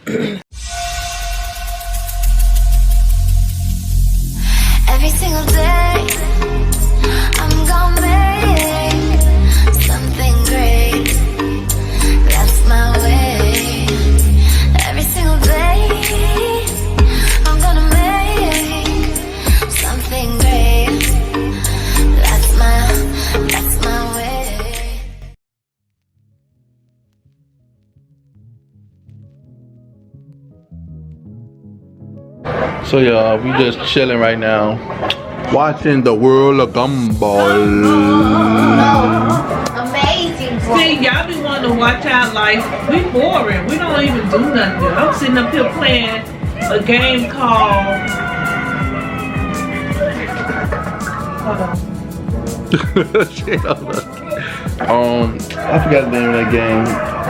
Every single day, I'm gonna make something great. That's my way. Every single day, I'm gonna make something great. That's my way. So y'all, we just chilling right now, watching the world of gumball. Amazing. See, y'all be wanting to watch our life. We boring. We don't even do nothing. I'm sitting up here playing a game called. Hold on. I forgot the name of that game.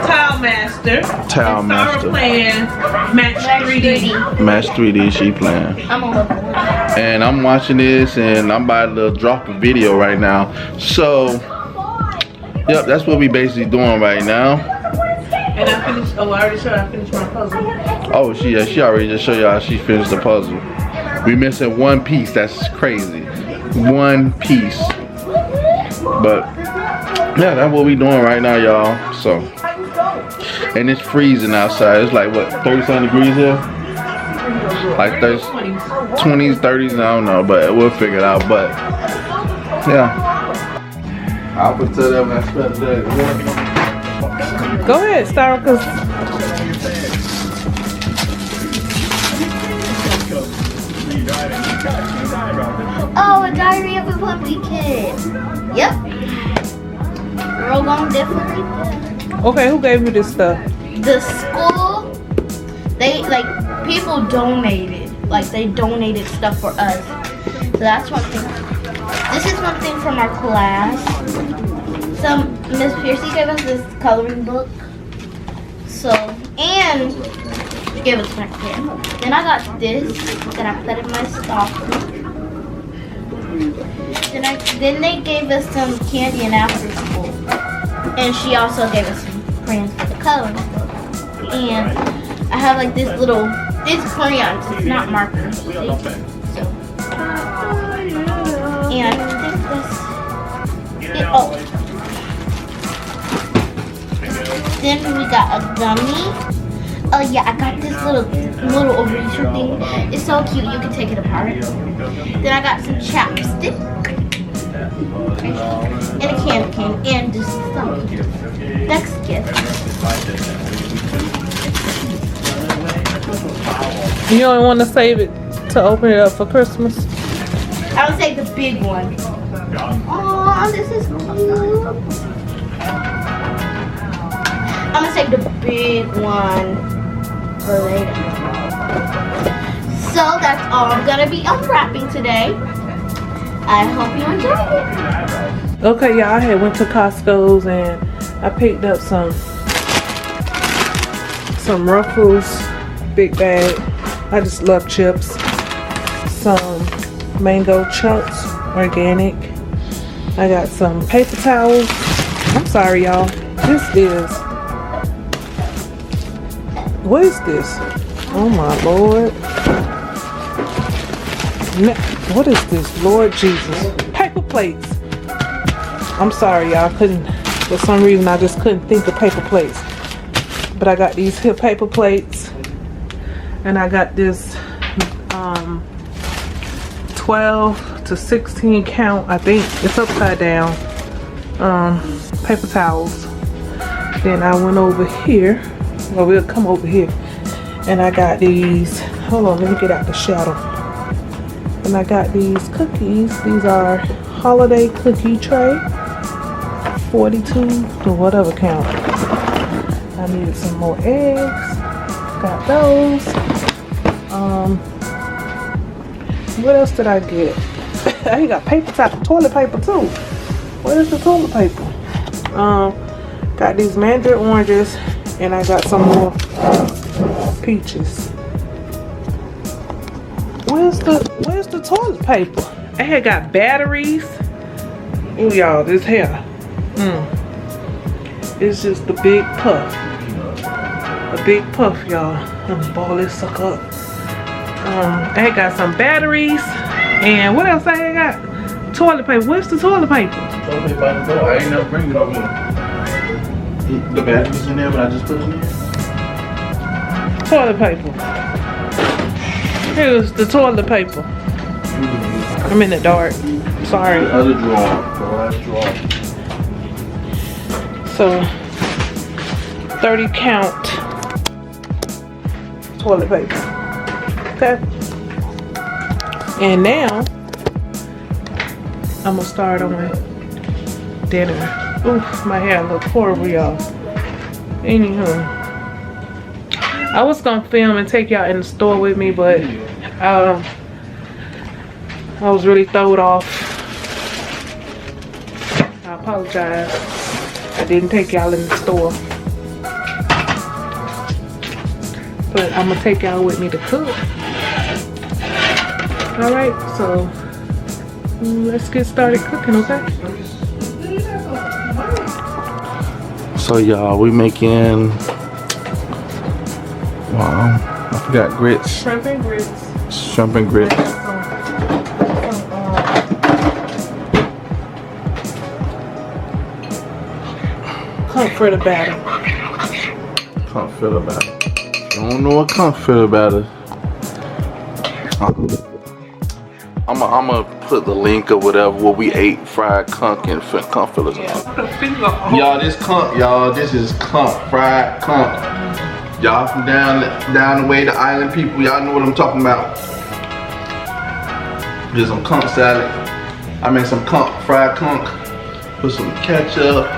Tile Master. Tile Master. Started playing Match 3D. Match 3D, she playing. I'm on level 1. And I'm watching this, and I'm about to drop a video right now. So, yep, that's what we basically doing right now. And I finished. Oh, I already showed. I finished my puzzle. Oh, she already just showed y'all she finished the puzzle. We missing one piece. That's crazy. One piece. But yeah, that's what we doing right now, y'all. So, and it's freezing outside. It's like what, 30-something degrees here? Like 30s, 20s, 30s. I don't know, but we'll figure it out. But yeah, I'll put that when I start that. Go ahead, start cause. Oh, a diary of a puppy kid. Yep. Girl gone different. Okay, who gave you this stuff? The school, they people donated. Like they donated stuff for us. So that's one thing. This is one thing from our class. Miss Piercy gave us this coloring book. So, and she gave us my pen. Then I got this that I put in my stocking. Then they gave us some candy in after school. And she also gave us some crayons for the coloring book. And I have like this little, it's crayons, it's not markers. See? So, and I think that's it. Oh. Then we got a gummy. Oh yeah, I got this little eraser thing. It's so cute, you can take it apart. Then I got some chapstick. And a candy cane. And just some next gift. You don't want to save it to open it up for Christmas? I would say the big one. Oh, this is cute. I'm gonna save the big one for later. So that's all I'm gonna be unwrapping today. I hope you enjoy it. Okay, y'all, I had went to Costco's and I picked up some Ruffles, big bag. I just love chips. Some mango chunks, organic. I got some paper towels. I'm sorry, y'all. This is, what is this? Oh my Lord. What is this? Lord Jesus. Paper plates. I'm sorry, y'all. For some reason, I just couldn't think of paper plates. But I got these here paper plates. And I got this 12 to 16 count. I think it's upside down. Paper towels. Then I went over here. Well, we'll come over here. And I got these. Hold on, let me get out the shadow. And I got these cookies. These are holiday cookie tray. 42 to whatever count. I needed some more eggs. Got those. What else did I get? I got paper towel, toilet paper too. Where's the toilet paper? Got these mandarin oranges, and I got some more peaches. Where's the toilet paper? I had got batteries. Oh y'all, this hair. It's just the big puff. a big puff, y'all. I'm gonna ball this sucker up. I had got some batteries, and what else I had got? Toilet paper. Where's the toilet paper? Toilet paper by the door. I ain't never bring it over here. The batteries in there, but I just put them in. Toilet paper. Here's the toilet paper. I'm in the dark. Sorry. The other drawer. The last drawer. So 30 count toilet paper. Okay. And now I'm gonna start on dinner. Oof, my hair look horrible, y'all. Anywho, I was gonna film and take y'all in the store with me, but I was really thrown off. I apologize. I didn't take y'all in the store. But I'm gonna take y'all with me to cook. Alright, so let's get started cooking, okay? So y'all, we making, wow, I forgot grits. Shrimp and grits. Shrimp and grits. Conch fritter batter. Conch fritter batter. You don't know what conch fritter batter. I'm gonna put the link or whatever where we ate fried conch and conch fritters. Y'all, this conch, y'all, this is conch, fried conch. Y'all from down the way, the island people, y'all know what I'm talking about. There's some conch salad. I mean some conch, fried conch. Put some ketchup,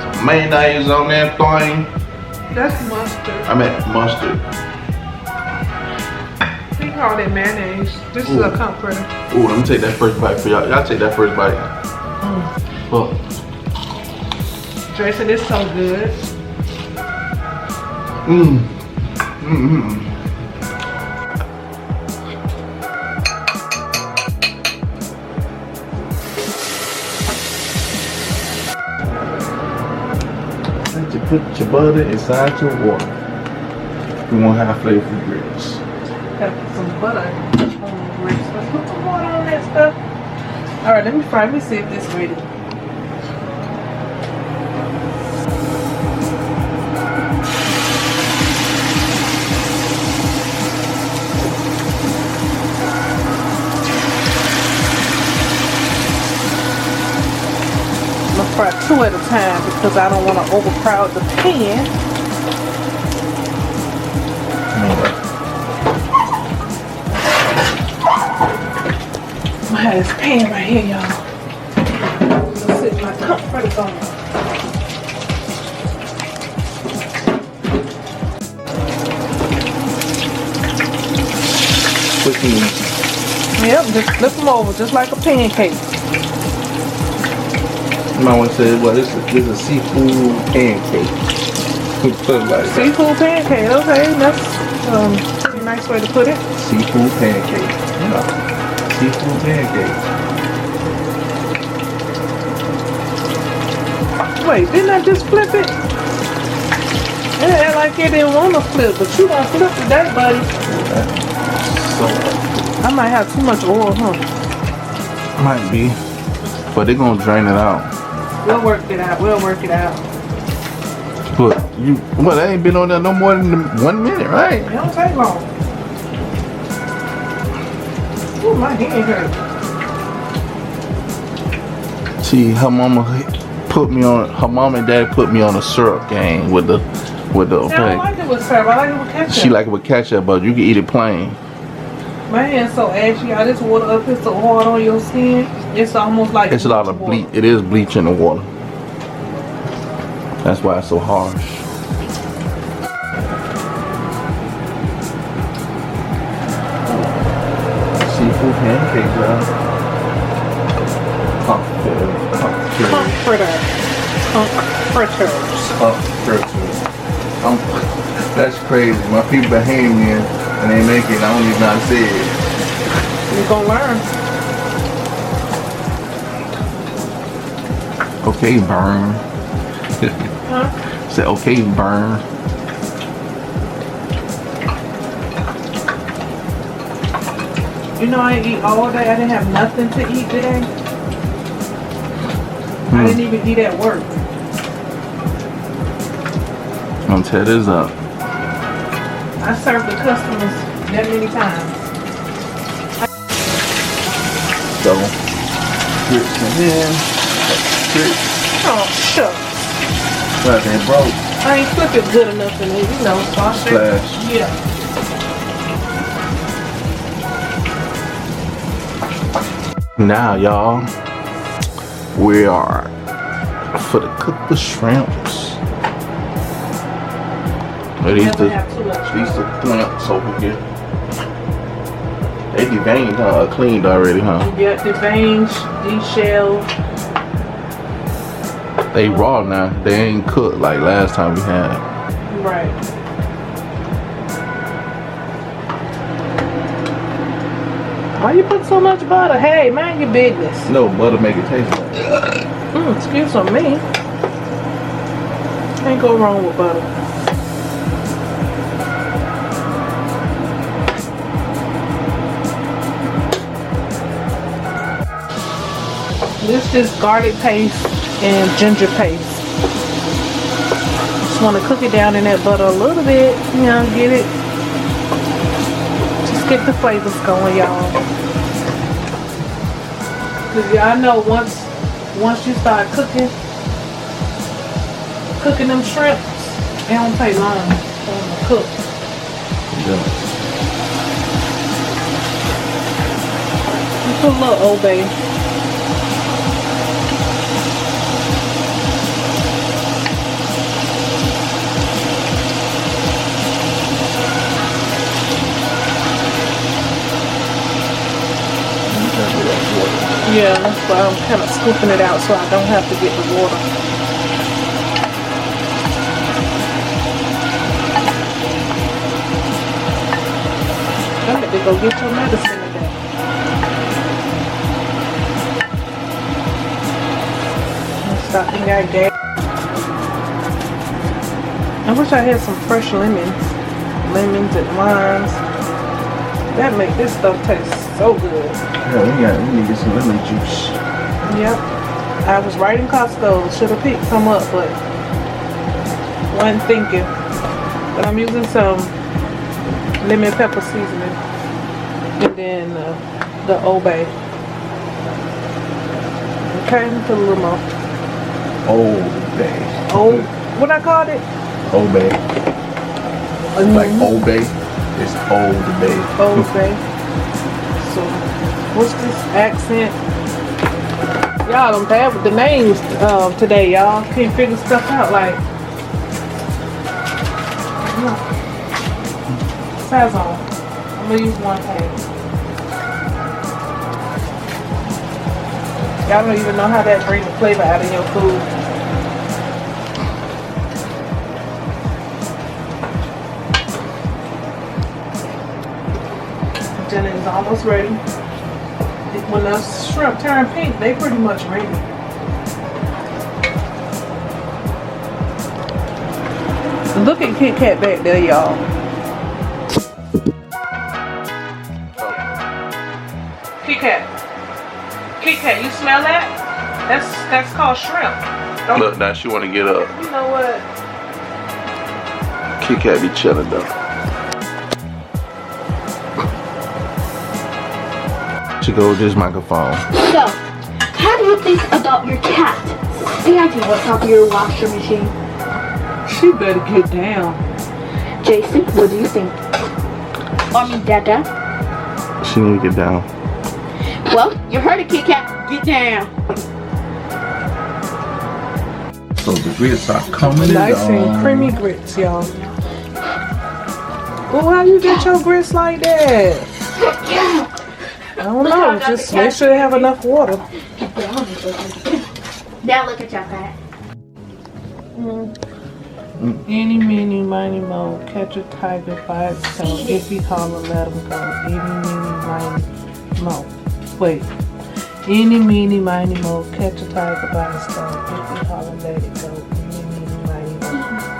some mayonnaise on that thing. That's mustard. I meant mustard. We call it mayonnaise. This is a conch fritter. Ooh, let me take that first bite for y'all. Y'all take that first bite. Look. Jason, it's so good. You put your butter inside your water. You won't have flavorful grits. Gotta put some butter on the grits. Let's put some water on that stuff. Alright, let me fry. Let me see if this is ready. I'm gonna fry 2 at a time because I don't want to overcrowd the pan. I have this pan right here, y'all. Let's sit my conch fritters on. Quick and easy. Yep, just flip them over just like a pancake. You might want to say, well, this is a seafood pancake. Put it like that. Seafood pancake, okay, that's a nice way to put it. Seafood pancake. Yeah. Seafood pancake. Wait, didn't I just flip it? It act like it didn't want to flip, but you gonna flip it, that buddy. So, I might have too much oil, huh? might be, but they're gonna drain it out. We'll work it out. We'll work it out. But well, they ain't been on there no more than 1 minute, right? It don't take long. Ooh, my hand hurt. See, her mama and dad put me on a syrup game with the See, I don't like it with syrup. I like it with ketchup. She like it with ketchup, but you can eat it plain. My hand's so ashy. All this water up here so hard on your skin. It's almost like It's a lot of bleach. It is bleach in the water. That's why it's so harsh. Seafood pancakes, y'all. Conch fritters. That's crazy. My people behave me and they make it. I don't even know how to say it. You're gonna learn. Okay, burn. Huh? Say, okay, burn. You know, I ate all day. I didn't have nothing to eat today. I didn't even eat at work. I'm gonna tear this up. I served the customers that many times. So, grits in here. Grits. Oh, shucks. But they broke. I ain't cook it good enough in it, you know, sausage. Splash. Yeah. Now, y'all, we are for to cook the shrimps. These Never the have too much. shrimps over here. They deveined, cleaned already, huh? Yeah, the veins, deshelled. They raw now. They ain't cooked like last time we had. Right. Why you put so much butter? Hey, mind your business. No, butter make it taste like. Excuse me. Can't go wrong with butter. This is garlic paste and ginger paste. Just want to cook it down in that butter a little bit. You know, get it. Just get the flavors going, y'all. Cause y'all know once you start cooking them shrimps, it don't take long for them to cook. Yeah. You put a little Old Bay. Yeah, that's why I'm kind of scooping it out so I don't have to get the water. I'm going to go get your medicine today. Stop and got gas. I wish I had some fresh lemons and limes. That make this stuff taste so good. Yeah, we need to get some lemon juice. Yep. I was right in Costco. Should have picked some up, but wasn't thinking. But I'm using some lemon pepper seasoning. And then the Old Bay. Okay, put a little more. Old Bay. Old, what I called it? Old Bay. Like Old Bay. It's Old Bay. Old Bay. So, what's this accent? Y'all don't bad with the names today, y'all. Can't figure stuff out like. Sazon. I'm gonna use one hand. Y'all don't even know how that brings the flavor out of your food. Dinner is almost ready. When the shrimp turn pink, they pretty much ready. Look at Kit Kat back there, y'all. Kit Kat. Kit Kat, you smell that? That's called shrimp. Look, now she want to get up. You know what? Kit Kat be chilling though. To go with this microphone. So, how do you think about your cat standing on top of your washer machine? She better get down. Jason, what do you think? I mean, Dada. She need to get down. Well, you heard it, Kit Kat. Get down. So the grits are coming Nice and creamy grits, y'all. Well, how you get your grits like that? I don't know. Just make sure they have enough water. Now look at your cat. Any, meeny, miny, mo, catch a tiger by its tail. If he holler, let him go. Any, meeny, miny, mo. Wait. Any, meeny, miny, mo, catch a tiger by its tail. If he holler, let it go. Any, meeny, miny, mo.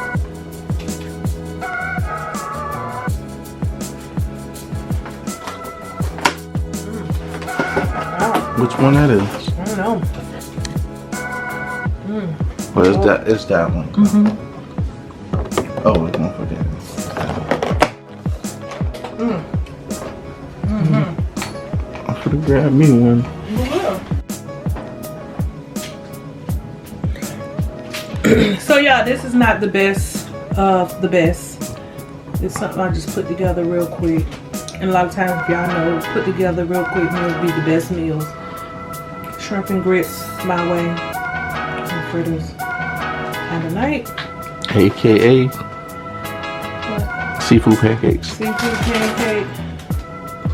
Which one that is? I don't know. Well, it's that one. Oh, it's one for that. I'm gonna grab me one. So yeah, this is not the best of the best. It's something I just put together real quick. And a lot of times, if y'all know, put together real quick meals be the best meals. Shrimp and grits my way. And fritters and the night. AKA seafood pancakes. Seafood pancake.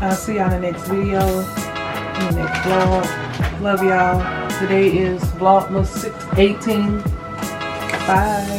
I'll see y'all in the next video. In the next vlog. Love y'all. Today is Vlogmas 6/18. Bye.